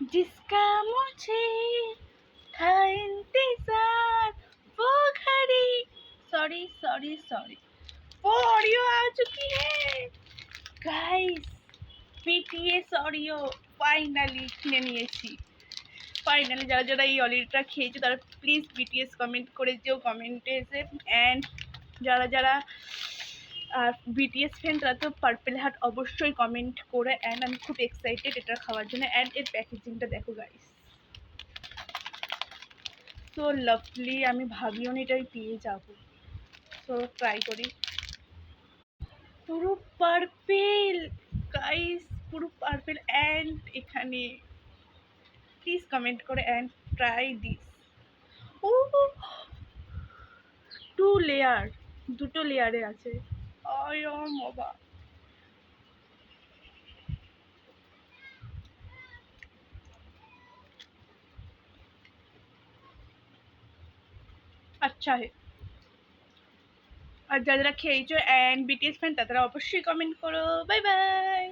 जिसका मुझे था इंतजार वो घड़ी सॉरी सॉरी सॉरी वो ऑडियो आ चुकी है गाइस बीटीएस ऑडियो ফাইনালি কিনে নিয়েছি ফাইনালি যারা যারা এই অডিওটা খেয়েছো তারা প্লিজ বিটিএস কমেন্ট করে যেও কমেন্টে এসে অ্যান্ড যারা যারা আর বিটিএস ফ্যান তারা তো পার্পেল হার্ট অবশ্যই কমেন্ট করে অ্যান্ড আমি খুব এক্সাইটেড এটা খাওয়ার জন্য অ্যান্ড এর প্যাকেজিংটা দেখো গাইস সো লাভলি আমি ভাবিও নি এটাই পেয়ে যাবো সো ট্রাই করি পুরো পার্পেল গাইস পুরো পার্পেল অ্যান্ড এখানে প্লিজ কমেন্ট করে অ্যান্ড ট্রাই দিস ও 2 লেয়ার দুটো লেয়ারে আছে আয় বাবা अच्छा है আর যারা যারা খেয়েছো অ্যান্ড বিটিএস ফ্যান তারা অবশ্যই কমেন্ট করো বাই বাই